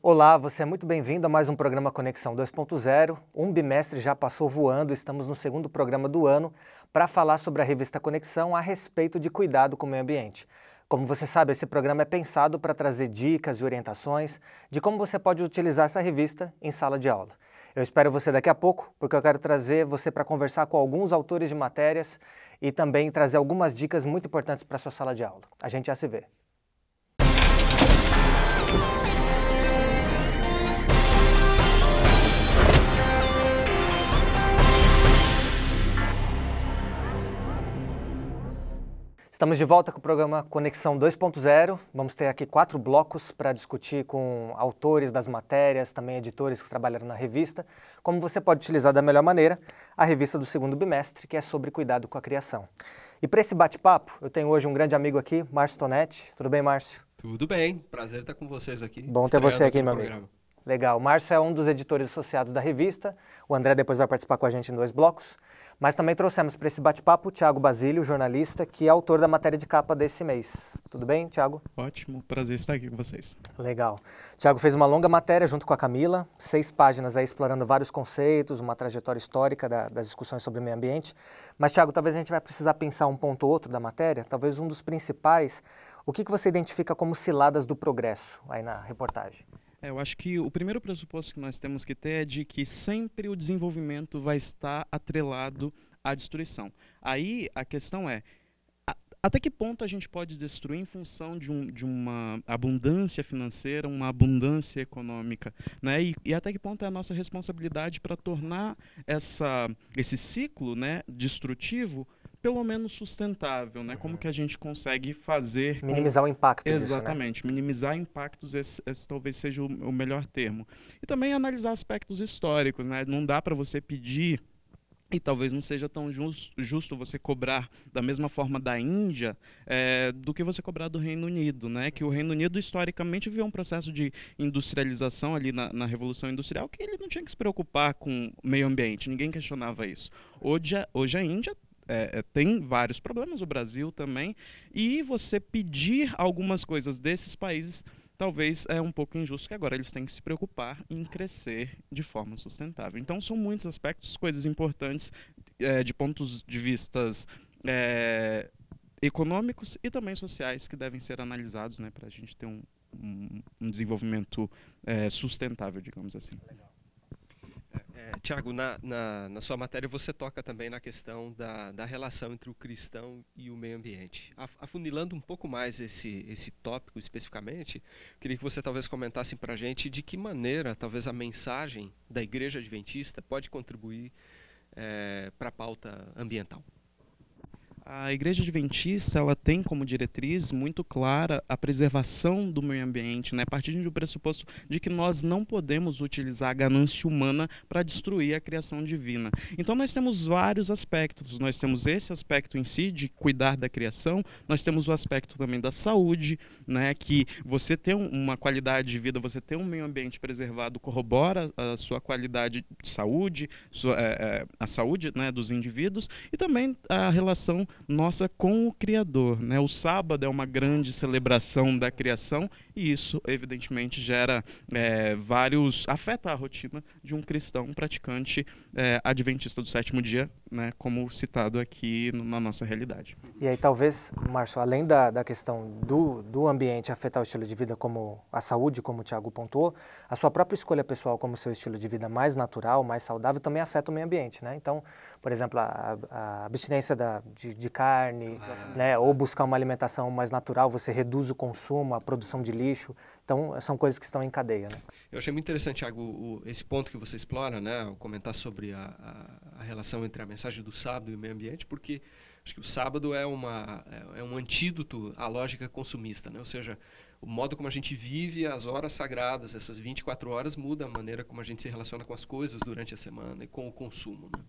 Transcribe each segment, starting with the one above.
Olá, você é muito bem-vindo a mais um programa Conexão 2.0. Um bimestre já passou voando, estamos no segundo programa do ano para falar sobre a revista Conexão a respeito de cuidado com o meio ambiente. Como você sabe, esse programa é pensado para trazer dicas e orientações de como você pode utilizar essa revista em sala de aula. Eu espero você daqui a pouco, porque eu quero trazer você para conversar com alguns autores de matérias e também trazer algumas dicas muito importantes para a sua sala de aula. A gente já se vê. Estamos de volta com o programa Conexão 2.0. Vamos ter aqui 4 blocos para discutir com autores das matérias, também editores que trabalharam na revista, como você pode utilizar da melhor maneira a revista do segundo bimestre, que é sobre cuidado com a criação. E para esse bate-papo, eu tenho hoje um grande amigo aqui, Márcio Tonetti. Tudo bem, Márcio? Tudo bem, prazer estar com vocês aqui. Bom ter você aqui, meu amigo. Legal, o Márcio é um dos editores associados da revista, o André depois vai participar com a gente em 2 blocos, mas também trouxemos para esse bate-papo o Thiago Basílio, jornalista, que é autor da matéria de capa desse mês. Tudo bem, Thiago? Ótimo, prazer estar aqui com vocês. Legal. O Thiago fez uma longa matéria junto com a Camila, 6 páginas aí explorando vários conceitos, uma trajetória histórica das discussões sobre o meio ambiente. Mas, Thiago, talvez a gente vai precisar pensar um ponto ou outro da matéria, talvez um dos principais. O que você identifica como ciladas do progresso aí na reportagem? Eu acho que o primeiro pressuposto que nós temos que ter é de que sempre o desenvolvimento vai estar atrelado à destruição. Aí a questão é, até que ponto a gente pode destruir em função de uma abundância financeira, uma abundância econômica, né? E até que ponto é a nossa responsabilidade para tornar esse ciclo, né, destrutivo pelo menos sustentável, né? Como que a gente consegue fazer... Minimizar o impacto disso, né? Exatamente, minimizar impactos, esse talvez seja o melhor termo. E também analisar aspectos históricos, né? Não dá para você pedir, e talvez não seja tão justo você cobrar da mesma forma da Índia do que você cobrar do Reino Unido, né? Que o Reino Unido historicamente viveu um processo de industrialização ali na Revolução Industrial que ele não tinha que se preocupar com o meio ambiente, ninguém questionava isso. Hoje a Índia tem vários problemas, o Brasil também, e você pedir algumas coisas desses países talvez é um pouco injusto, que agora eles têm que se preocupar em crescer de forma sustentável. Então são muitos aspectos, coisas importantes de pontos de vistas econômicos e também sociais que devem ser analisados, né, para a gente ter um desenvolvimento sustentável, digamos assim. Legal. Tiago, na sua matéria você toca também na questão da relação entre o cristão e o meio ambiente. Afunilando um pouco mais esse tópico especificamente, queria que você talvez comentasse para a gente de que maneira talvez a mensagem da Igreja Adventista pode contribuir para a pauta ambiental. A Igreja Adventista ela tem como diretriz muito clara a preservação do meio ambiente, né? A partir do pressuposto de que nós não podemos utilizar a ganância humana para destruir a criação divina. Então nós temos vários aspectos. Nós temos esse aspecto em si de cuidar da criação, nós temos o aspecto também da saúde, né? Que você ter uma qualidade de vida, você ter um meio ambiente preservado corrobora a sua qualidade de saúde, a saúde, né, dos indivíduos e também a relação nossa com o Criador, né? O sábado é uma grande celebração da criação e isso, evidentemente, gera afeta a rotina de um cristão praticante adventista do 7º dia, né? Como citado aqui na nossa realidade. E aí talvez, Márcio, além da questão do ambiente afetar o estilo de vida como a saúde, como o Thiago pontuou, a sua própria escolha pessoal como seu estilo de vida mais natural, mais saudável, também afeta o meio ambiente, né? Então, por exemplo, a abstinência de carne, né, ou buscar uma alimentação mais natural, você reduz o consumo, a produção de lixo. Então, são coisas que estão em cadeia, né? Eu achei muito interessante, Thiago, esse ponto que você explora, né, comentar sobre a relação entre a mensagem do sábado e o meio ambiente, porque acho que o sábado é um antídoto à lógica consumista, né? Ou seja, o modo como a gente vive as horas sagradas, essas 24 horas, muda a maneira como a gente se relaciona com as coisas durante a semana e com o consumo, né?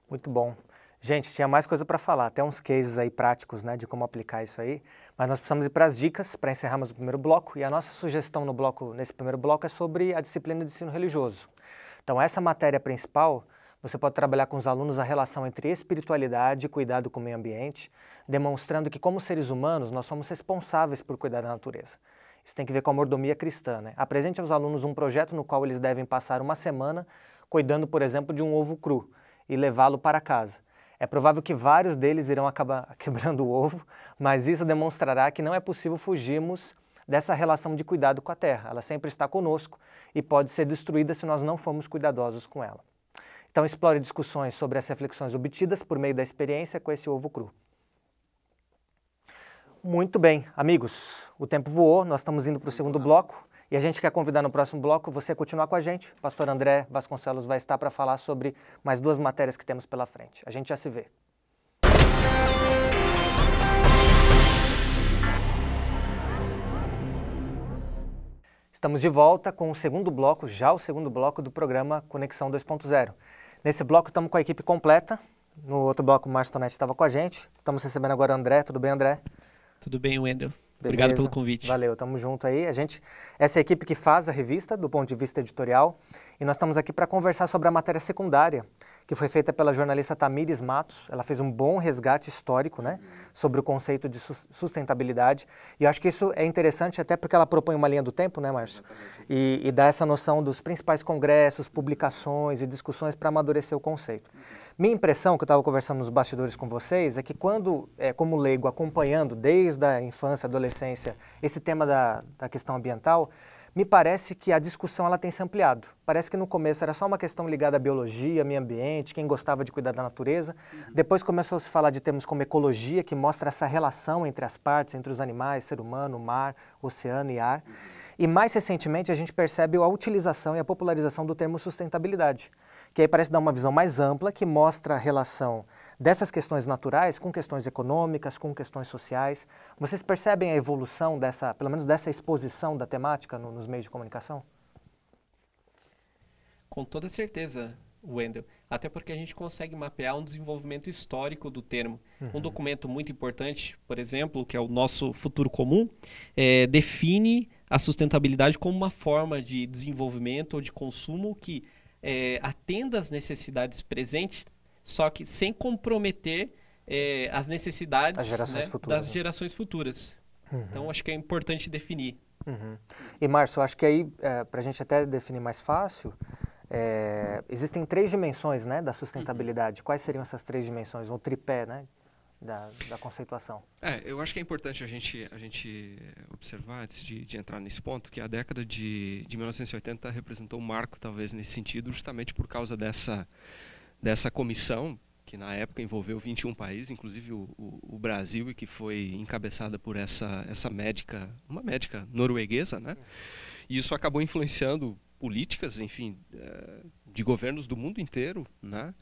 Muito bom. Gente, tinha mais coisa para falar, até uns cases aí práticos, né, de como aplicar isso aí, mas nós precisamos ir para as dicas para encerrarmos o primeiro bloco, e a nossa sugestão nesse primeiro bloco é sobre a disciplina de ensino religioso. Então, essa matéria principal, você pode trabalhar com os alunos a relação entre espiritualidade e cuidado com o meio ambiente, demonstrando que como seres humanos nós somos responsáveis por cuidar da natureza. Isso tem que ver com a mordomia cristã, né? Apresente aos alunos um projeto no qual eles devem passar uma semana cuidando, por exemplo, de um ovo cru e levá-lo para casa. É provável que vários deles irão acabar quebrando o ovo, mas isso demonstrará que não é possível fugirmos dessa relação de cuidado com a terra. Ela sempre está conosco e pode ser destruída se nós não formos cuidadosos com ela. Então explore discussões sobre as reflexões obtidas por meio da experiência com esse ovo cru. Muito bem, amigos, o tempo voou, nós estamos indo para o segundo bloco e a gente quer convidar no próximo bloco você a continuar com a gente. O pastor André Vasconcelos vai estar para falar sobre mais 2 matérias que temos pela frente. A gente já se vê. Estamos de volta com o segundo bloco, já o segundo bloco do programa Conexão 2.0. Nesse bloco estamos com a equipe completa, no outro bloco o Márcio Tonetti estava com a gente. Estamos recebendo agora o André. Tudo bem, André? Tudo bem, Wendel. Beleza. Obrigado pelo convite. Valeu, estamos junto aí. Essa é a equipe que faz a revista do ponto de vista editorial e nós estamos aqui para conversar sobre a matéria secundária, que foi feita pela jornalista Tamires Matos. Ela fez um bom resgate histórico, né, sobre o conceito de sustentabilidade. E eu acho que isso é interessante até porque ela propõe uma linha do tempo, né, Márcio? E dá essa noção dos principais congressos, publicações e discussões para amadurecer o conceito. Minha impressão, que eu estava conversando nos bastidores com vocês, é que quando, como leigo, acompanhando desde a infância, adolescência, esse tema da questão ambiental, me parece que a discussão ela tem se ampliado. Parece que no começo era só uma questão ligada à biologia, meio ambiente, quem gostava de cuidar da natureza. Depois começou a se falar de termos como ecologia, que mostra essa relação entre as partes, entre os animais, ser humano, mar, oceano e ar. E mais recentemente a gente percebe a utilização e a popularização do termo sustentabilidade, que aí parece dar uma visão mais ampla, que mostra a relação dessas questões naturais com questões econômicas, com questões sociais. Vocês percebem a evolução pelo menos dessa exposição da temática nos meios de comunicação? Com toda certeza, Wendel. Até porque a gente consegue mapear um desenvolvimento histórico do termo. Um documento muito importante, por exemplo, que é o nosso Futuro Comum, define a sustentabilidade como uma forma de desenvolvimento ou de consumo que atenda às necessidades presentes, só que sem comprometer as necessidades das gerações futuras. Então, acho que é importante definir. E, Márcio, acho que aí, para a gente até definir mais fácil, existem 3 dimensões, né, da sustentabilidade. Quais seriam essas 3 dimensões? Um tripé, né, da conceituação. Eu acho que é importante a gente observar, antes de entrar nesse ponto, que a década de 1980 representou um marco, talvez, nesse sentido, justamente por causa dessa comissão, que na época envolveu 21 países, inclusive o Brasil, e que foi encabeçada por uma médica norueguesa, né? E isso acabou influenciando políticas, enfim, de governos do mundo inteiro, né?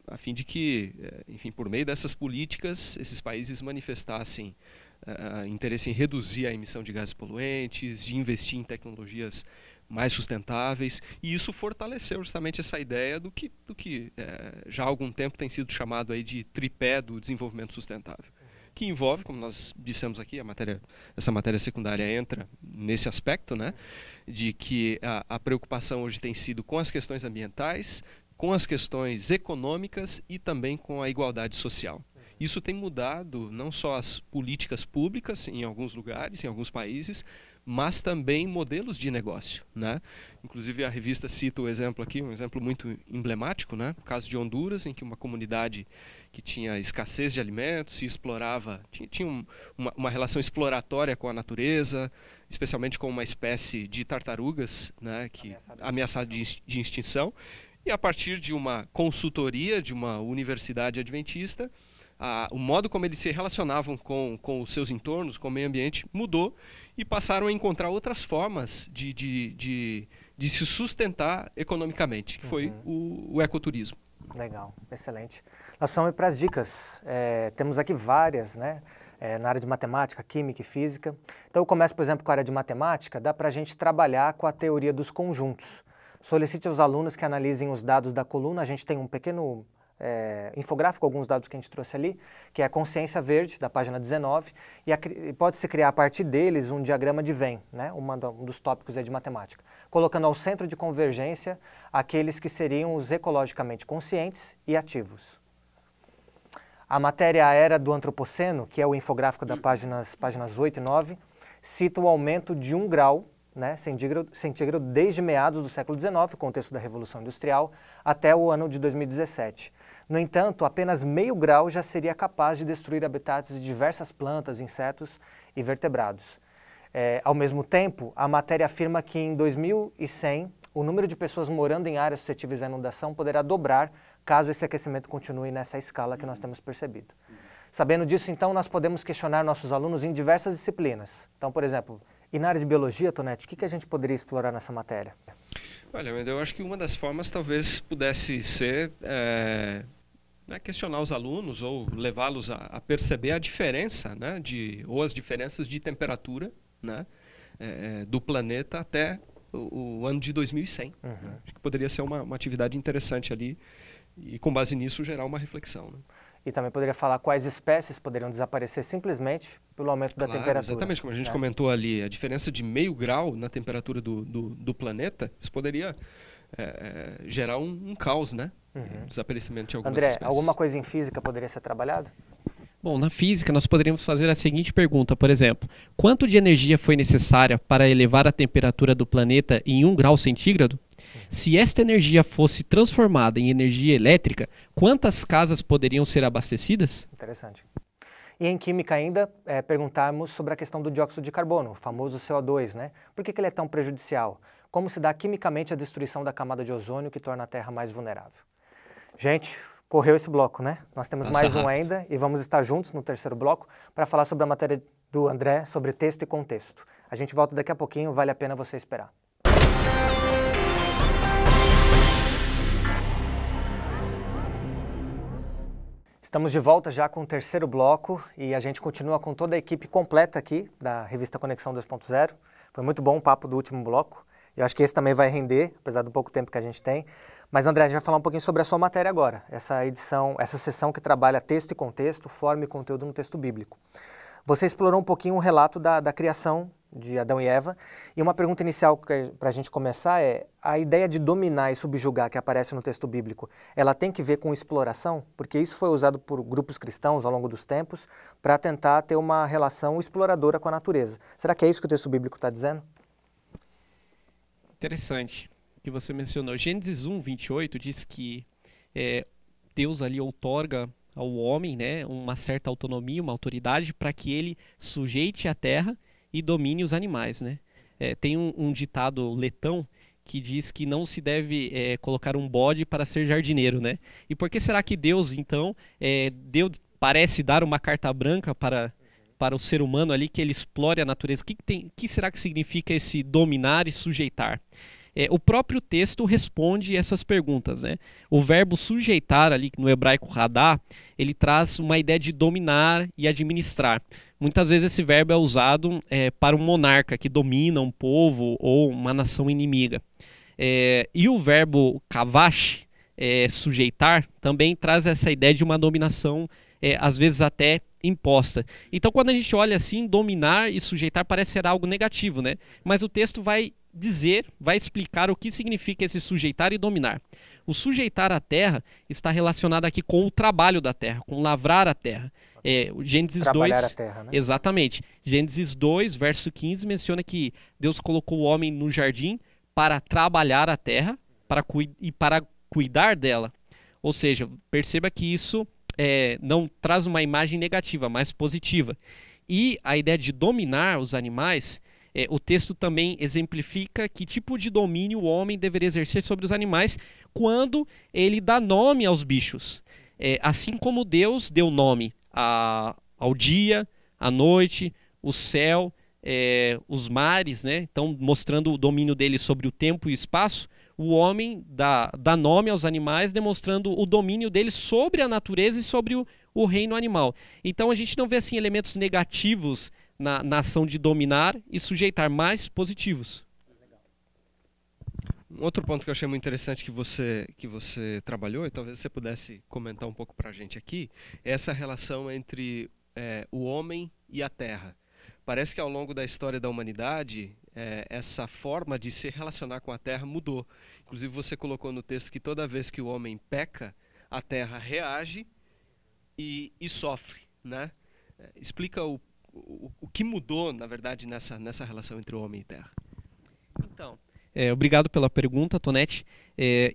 A fim de que, enfim, por meio dessas políticas, esses países manifestassem interesse em reduzir a emissão de gases poluentes, de investir em tecnologias mais sustentáveis, e isso fortaleceu justamente essa ideia do que já há algum tempo tem sido chamado aí de tripé do desenvolvimento sustentável, que envolve, como nós dissemos aqui, essa matéria secundária entra nesse aspecto, né, de que a preocupação hoje tem sido com as questões ambientais, com as questões econômicas e também com a igualdade social. Isso tem mudado não só as políticas públicas em alguns lugares, em alguns países, mas também modelos de negócio, né? Inclusive a revista cita o exemplo aqui, um exemplo muito emblemático, né? O caso de Honduras, em que uma comunidade que tinha escassez de alimentos, se explorava, tinha uma relação exploratória com a natureza, especialmente com uma espécie de tartarugas, né, ameaçada de extinção. E a partir de uma consultoria de uma universidade adventista, o modo como eles se relacionavam com os seus entornos, com o meio ambiente, mudou e passaram a encontrar outras formas de se sustentar economicamente, que foi o ecoturismo. Legal, excelente. Nós vamos para as dicas. Temos aqui várias, né? Na área de matemática, química e física. Então eu começo, por exemplo, com a área de matemática, dá para a gente trabalhar com a teoria dos conjuntos. Solicite aos alunos que analisem os dados da coluna. A gente tem um pequeno infográfico, alguns dados que a gente trouxe ali, que é a consciência verde, da página 19, e pode-se criar a partir deles um diagrama de Venn, né? Um dos tópicos de matemática, colocando ao centro de convergência aqueles que seriam os ecologicamente conscientes e ativos. A matéria A Era do Antropoceno, que é o infográfico das páginas 8 e 9, cita o aumento de 1 grau, né, centígrado desde meados do século XIX, contexto da Revolução Industrial, até o ano de 2017. No entanto, apenas meio grau já seria capaz de destruir habitats de diversas plantas, insetos e vertebrados. Ao mesmo tempo, a matéria afirma que em 2100, o número de pessoas morando em áreas suscetíveis à inundação poderá dobrar caso esse aquecimento continue nessa escala que nós temos percebido. Sabendo disso, então, nós podemos questionar nossos alunos em diversas disciplinas. Então, por exemplo, e na área de biologia, Tonete, o que a gente poderia explorar nessa matéria? Olha, eu acho que uma das formas talvez pudesse ser questionar os alunos ou levá-los a perceber a diferença, né, ou as diferenças de temperatura, né, do planeta até o ano de 2100. Né? Acho que poderia ser uma atividade interessante ali e, com base nisso, gerar uma reflexão. Né? E também poderia falar quais espécies poderiam desaparecer simplesmente pelo aumento da temperatura. Exatamente, como a gente comentou ali, a diferença de meio grau na temperatura do planeta, isso poderia gerar um caos, né? Desaparecimento de algumas espécies. André, alguma coisa em física poderia ser trabalhada? Bom, na física nós poderíamos fazer a seguinte pergunta, por exemplo, quanto de energia foi necessária para elevar a temperatura do planeta em 1 grau centígrado? Se esta energia fosse transformada em energia elétrica, quantas casas poderiam ser abastecidas? Interessante. E em química ainda, perguntarmos sobre a questão do dióxido de carbono, o famoso CO2, né? Por que ele é tão prejudicial? Como se dá quimicamente a destruição da camada de ozônio que torna a Terra mais vulnerável? Gente, correu esse bloco, né? Nós temos mais um ainda e vamos estar juntos no terceiro bloco para falar sobre a matéria do André sobre texto e contexto. A gente volta daqui a pouquinho, vale a pena você esperar. Estamos de volta já com o terceiro bloco e a gente continua com toda a equipe completa aqui da revista Conexão 2.0. Foi muito bom o papo do último bloco. Eu acho que esse também vai render, apesar do pouco tempo que a gente tem. Mas, André, a gente vai falar um pouquinho sobre a sua matéria agora, essa sessão que trabalha texto e contexto, forma e conteúdo no texto bíblico. Você explorou um pouquinho o relato da criação de Adão e Eva, e uma pergunta inicial para a gente começar é, a ideia de dominar e subjugar que aparece no texto bíblico, ela tem que ver com exploração? Porque isso foi usado por grupos cristãos ao longo dos tempos para tentar ter uma relação exploradora com a natureza. Será que é isso que o texto bíblico está dizendo? Interessante que você mencionou. Gênesis 1, 28 diz que Deus ali outorga ao homem, né, uma certa autonomia, uma autoridade para que ele sujeite a terra e domine os animais, né? Tem um ditado letão que diz que não se deve colocar um bode para ser jardineiro, né? E por que será que Deus, então, parece dar uma carta branca para o ser humano ali, que ele explore a natureza? O que será que significa esse dominar e sujeitar? O próprio texto responde essas perguntas, né? O verbo sujeitar ali, no hebraico radá, ele traz uma ideia de dominar e administrar. Muitas vezes esse verbo é usado para um monarca que domina um povo ou uma nação inimiga. E o verbo kavash, sujeitar, também traz essa ideia de uma dominação, às vezes até imposta. Então, quando a gente olha assim, dominar e sujeitar parece ser algo negativo, né? Mas o texto vai explicar o que significa esse sujeitar e dominar. O sujeitar a terra está relacionado aqui com o trabalho da terra, com lavrar a terra. Gênesis Trabalhar 2, a terra, né? Exatamente. Gênesis 2, verso 15, menciona que Deus colocou o homem no jardim para trabalhar a terra e para cuidar dela. Ou seja, perceba que isso não traz uma imagem negativa, mas positiva. E a ideia de dominar os animais, o texto também exemplifica que tipo de domínio o homem deveria exercer sobre os animais quando ele dá nome aos bichos. Assim como Deus deu nome ao dia, à noite, o céu, os mares, né? Então, mostrando o domínio dele sobre o tempo e o espaço, o homem dá nome aos animais, demonstrando o domínio dele sobre a natureza e sobre o reino animal. Então, a gente não vê assim elementos negativos na ação de dominar e sujeitar, mais positivos. Um outro ponto que eu achei muito interessante que você trabalhou, e talvez você pudesse comentar um pouco para a gente aqui, é essa relação entre o homem e a terra. Parece que ao longo da história da humanidade, essa forma de se relacionar com a terra mudou. Inclusive você colocou no texto que toda vez que o homem peca, a terra reage e sofre, né? Explica o que mudou, na verdade, nessa relação entre o homem e terra? Então, obrigado pela pergunta, Tonete.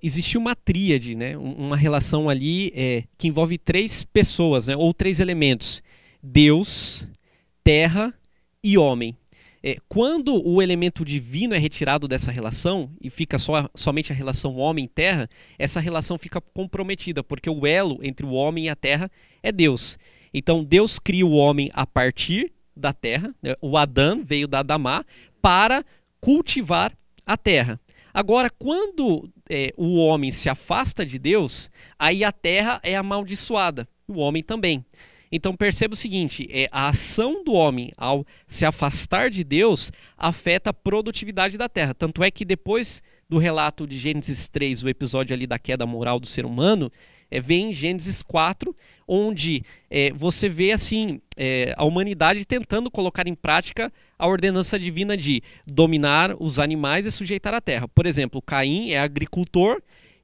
Existe uma tríade, né? Uma relação ali que envolve 3 pessoas, né? Ou 3 elementos: Deus, terra e homem. Quando o elemento divino é retirado dessa relação e fica somente a relação homem-terra, essa relação fica comprometida, porque o elo entre o homem e a terra é Deus. Então Deus cria o homem a partir da terra, né? O Adão veio da Adamá para cultivar a terra. Agora, quando o homem se afasta de Deus, aí a terra é amaldiçoada, o homem também. Então perceba o seguinte, a ação do homem ao se afastar de Deus afeta a produtividade da terra. Tanto é que depois do relato de Gênesis 3, o episódio ali da queda moral do ser humano, vem Gênesis 4, onde você vê assim a humanidade tentando colocar em prática a ordenança divina de dominar os animais e sujeitar a terra. Por exemplo, Caim é agricultor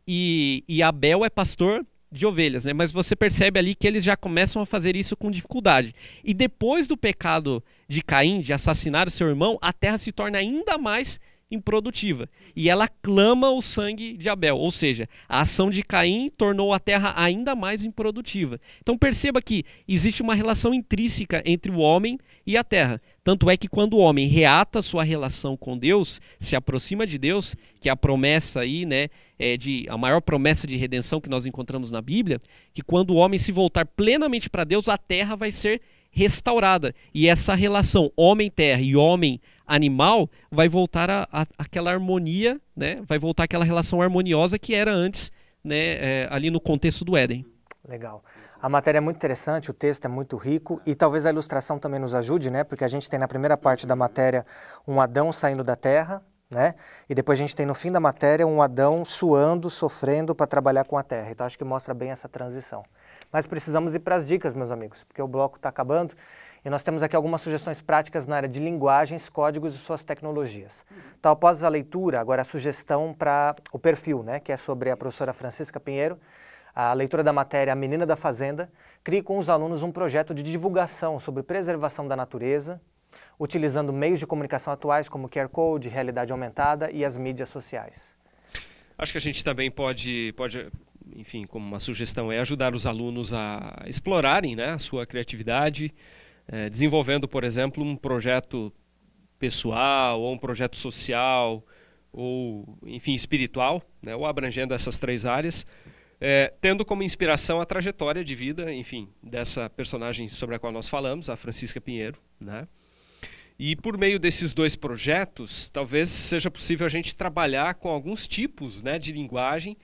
e Abel é pastor de ovelhas, né? Mas você percebe ali que eles já começam a fazer isso com dificuldade. E depois do pecado de Caim, de assassinar o seu irmão, a terra se torna ainda mais improdutiva. E ela clama o sangue de Abel. Ou seja, a ação de Caim tornou a terra ainda mais improdutiva. Então perceba que existe uma relação intrínseca entre o homem e a terra. Tanto é que quando o homem reata sua relação com Deus, se aproxima de Deus, que é a promessa aí, né, a maior promessa de redenção que nós encontramos na Bíblia, que quando o homem se voltar plenamente para Deus, a terra vai ser restaurada. E essa relação homem-terra e homem-animal vai voltar àquela harmonia, né? Vai voltar àquela relação harmoniosa que era antes, né, ali no contexto do Éden. Legal. A matéria é muito interessante, o texto é muito rico e talvez a ilustração também nos ajude, né? Porque a gente tem na primeira parte da matéria um Adão saindo da terra, né? E depois a gente tem no fim da matéria um Adão suando, sofrendo para trabalhar com a terra. Então acho que mostra bem essa transição. Mas precisamos ir para as dicas, meus amigos, porque o bloco está acabando e nós temos aqui algumas sugestões práticas na área de linguagens, códigos e suas tecnologias. Então, após a leitura, agora a sugestão para o perfil, né? Que é sobre a professora Francisca Pinheiro. A leitura da matéria A Menina da Fazenda cria com os alunos um projeto de divulgação sobre preservação da natureza, utilizando meios de comunicação atuais como QR Code, realidade aumentada e as mídias sociais. Acho que a gente também pode enfim, como uma sugestão, ajudar os alunos a explorarem, né, a sua criatividade, desenvolvendo, por exemplo, um projeto pessoal ou um projeto social ou, enfim, espiritual, né, ou abrangendo essas 3 áreas, tendo como inspiração a trajetória de vida, enfim, dessa personagem sobre a qual nós falamos, a Francisca Pinheiro, né? E por meio desses 2 projetos, talvez seja possível a gente trabalhar com alguns tipos, né, de linguagem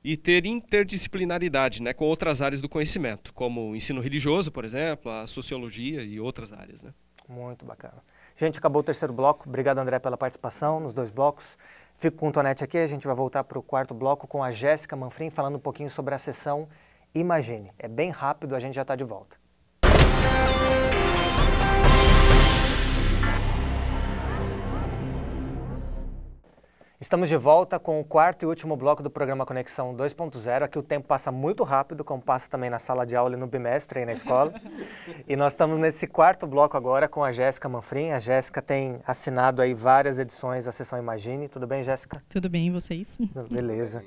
e ter interdisciplinaridade, né, com outras áreas do conhecimento, como o ensino religioso, por exemplo, a sociologia e outras áreas, né? Muito bacana. Gente, acabou o 3º bloco. Obrigado, André, pela participação nos 2 blocos. Fico com o Tonete aqui, a gente vai voltar para o 4º bloco com a Jéssica Manfrim falando um pouquinho sobre a sessão Imagine. É bem rápido, a gente já está de volta. Estamos de volta com o 4º e último bloco do programa Conexão 2.0. Aqui o tempo passa muito rápido, como passa também na sala de aula e no bimestre aí na escola. E nós estamos nesse 4º bloco agora com a Jéssica Manfrim. A Jéssica tem assinado aí várias edições da sessão Imagine. Tudo bem, Jéssica? Tudo bem, e vocês? Beleza.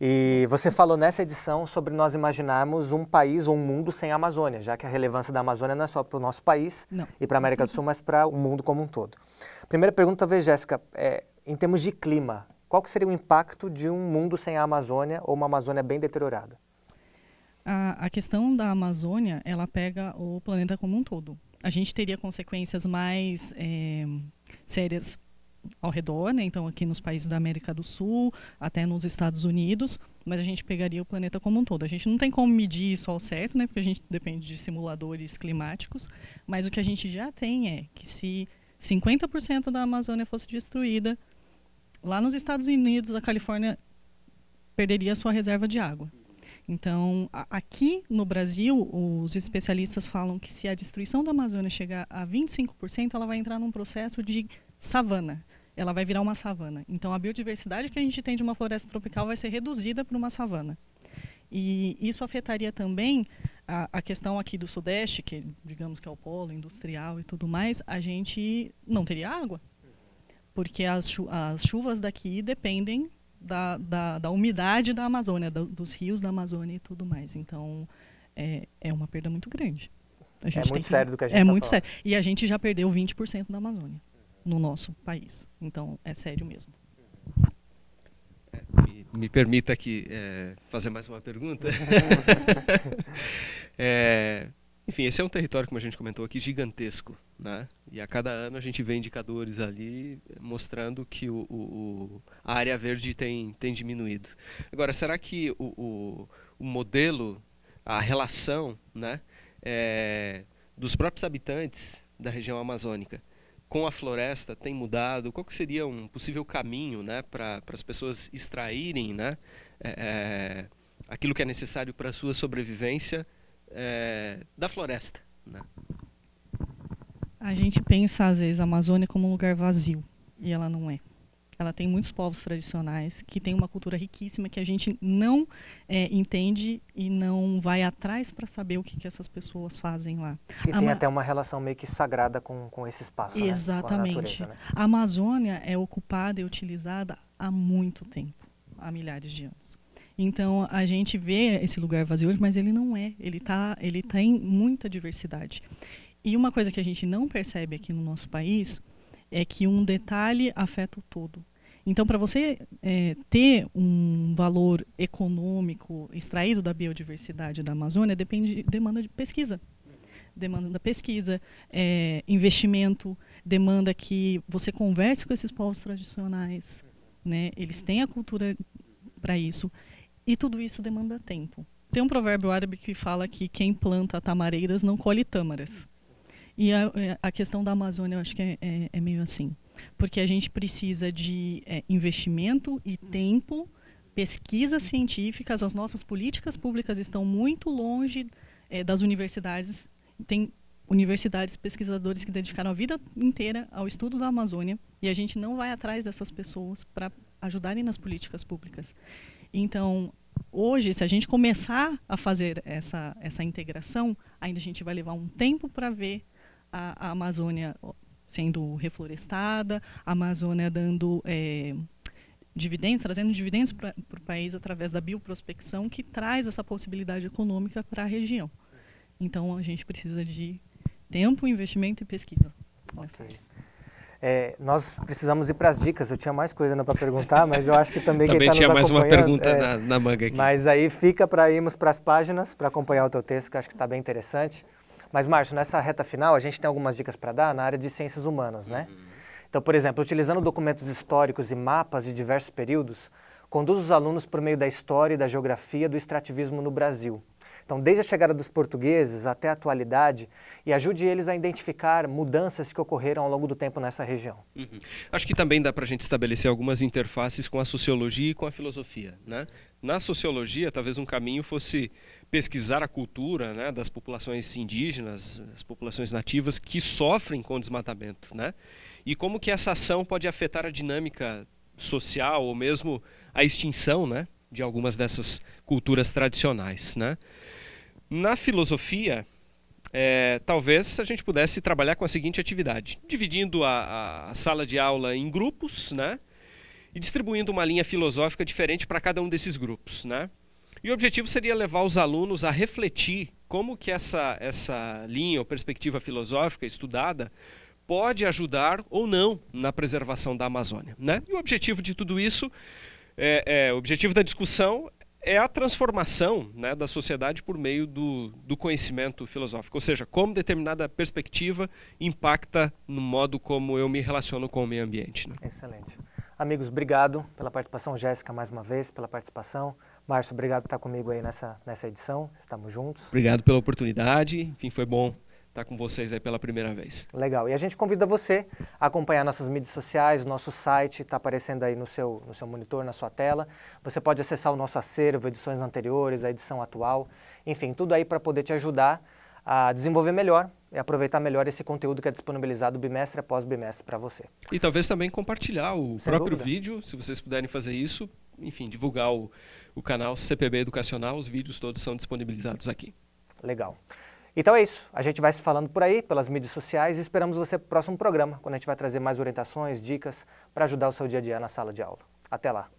E você falou nessa edição sobre nós imaginarmos um país ou um mundo sem a Amazônia, já que a relevância da Amazônia não é só para o nosso país e para a América do Sul, mas para o mundo como um todo. Primeira pergunta, talvez, Jéssica, em termos de clima, qual que seria o impacto de um mundo sem a Amazônia ou uma Amazônia bem deteriorada? A questão da Amazônia, ela pega o planeta como um todo. A gente teria consequências mais sérias ao redor, né? Então aqui nos países da América do Sul, até nos Estados Unidos, mas a gente pegaria o planeta como um todo. A gente não tem como medir isso ao certo, né? Porque a gente depende de simuladores climáticos, mas o que a gente já tem é que se 50% da Amazônia fosse destruída, lá nos Estados Unidos, a Califórnia perderia a sua reserva de água. Então, aqui no Brasil, os especialistas falam que se a destruição da Amazônia chegar a 25%, ela vai entrar num processo de savana. Ela vai virar uma savana. Então, a biodiversidade que a gente tem de uma floresta tropical vai ser reduzida para uma savana. E isso afetaria também a questão aqui do Sudeste, que digamos que é o polo industrial e tudo mais, a gente não teria água. Porque as chuvas daqui dependem da umidade da Amazônia, dos rios da Amazônia e tudo mais. Então, é uma perda muito grande. É muito sério do que a gente está falando. É muito sério. E a gente já perdeu 20% da Amazônia no nosso país. Então, é sério mesmo. Me permita aqui fazer mais uma pergunta. Enfim, esse é um território, como a gente comentou aqui, gigantesco, né? E a cada ano a gente vê indicadores ali mostrando que a área verde tem diminuído. Agora, será que o modelo, a relação, né, dos próprios habitantes da região amazônica com a floresta tem mudado? Qual que seria um possível caminho, né, para as pessoas extraírem, né, aquilo que é necessário para a sua sobrevivência da floresta, né? A gente pensa às vezes a Amazônia como um lugar vazio, e ela não é. Ela tem muitos povos tradicionais que têm uma cultura riquíssima que a gente não entende e não vai atrás para saber o que essas pessoas fazem lá. E tem até uma relação meio que sagrada com esse espaço, exatamente. Né? Com a natureza, né? A Amazônia é ocupada e utilizada há muito tempo, há milhares de anos. Então, a gente vê esse lugar vazio hoje, mas ele não é. Ele tem muita diversidade. E uma coisa que a gente não percebe aqui no nosso país é que um detalhe afeta o todo. Então, para você ter um valor econômico extraído da biodiversidade da Amazônia, demanda de pesquisa. Demanda da pesquisa, investimento, demanda que você converse com esses povos tradicionais, né? Eles têm a cultura para isso. E tudo isso demanda tempo. Tem um provérbio árabe que fala que quem planta tamareiras não colhe tâmaras. E a questão da Amazônia, eu acho que é meio assim. Porque a gente precisa de investimento e tempo, pesquisas científicas. As nossas políticas públicas estão muito longe das universidades. Tem universidades, pesquisadores que dedicaram a vida inteira ao estudo da Amazônia. E a gente não vai atrás dessas pessoas para ajudarem nas políticas públicas. Então, hoje, se a gente começar a fazer essa integração, ainda a gente vai levar um tempo para ver a Amazônia sendo reflorestada, a Amazônia dando dividendos, trazendo dividendos para o país através da bioprospecção, que traz essa possibilidade econômica para a região. Então, a gente precisa de tempo, investimento e pesquisa. Ok. Nós precisamos ir para as dicas. Eu tinha mais coisa para perguntar, mas eu acho que também quem está nos acompanhando... Também tinha mais uma pergunta na manga aqui. Mas aí fica para irmos para as páginas, para acompanhar o teu texto, que eu acho que está bem interessante. Mas, Márcio, nessa reta final, a gente tem algumas dicas para dar na área de ciências humanas, né? Então, por exemplo, utilizando documentos históricos e mapas de diversos períodos, conduz os alunos por meio da história e da geografia do extrativismo no Brasil. Então, desde a chegada dos portugueses até a atualidade, e ajude eles a identificar mudanças que ocorreram ao longo do tempo nessa região. Acho que também dá para a gente estabelecer algumas interfaces com a sociologia e com a filosofia, né? Na sociologia, talvez um caminho fosse pesquisar a cultura, né, das populações indígenas, as populações nativas que sofrem com o desmatamento, né? E como que essa ação pode afetar a dinâmica social ou mesmo a extinção, né, de algumas dessas culturas tradicionais, né? Na filosofia, talvez a gente pudesse trabalhar com a seguinte atividade, dividindo a sala de aula em grupos, né, e distribuindo uma linha filosófica diferente para cada um desses grupos, né? E o objetivo seria levar os alunos a refletir como que essa linha ou perspectiva filosófica estudada pode ajudar ou não na preservação da Amazônia, né? E o objetivo de tudo isso, o objetivo da discussão é a transformação, né, da sociedade por meio do conhecimento filosófico, ou seja, como determinada perspectiva impacta no modo como eu me relaciono com o meio ambiente, né? Excelente. Amigos, obrigado pela participação. Jéssica, mais uma vez, pela participação. Márcio, obrigado por estar comigo aí nessa edição. Estamos juntos. Obrigado pela oportunidade. Enfim, foi bom estar com vocês aí pela primeira vez. Legal. E a gente convida você a acompanhar nossas mídias sociais, o nosso site está aparecendo aí no seu monitor, na sua tela. Você pode acessar o nosso acervo, edições anteriores, a edição atual. Enfim, tudo aí para poder te ajudar a desenvolver melhor e aproveitar melhor esse conteúdo que é disponibilizado bimestre após bimestre para você. E talvez também compartilhar o próprio vídeo, se vocês puderem fazer isso. Enfim, divulgar o canal CPB Educacional, os vídeos todos são disponibilizados aqui. Legal. Então é isso. A gente vai se falando por aí, pelas mídias sociais, e esperamos você para o próximo programa, quando a gente vai trazer mais orientações, dicas para ajudar o seu dia a dia na sala de aula. Até lá.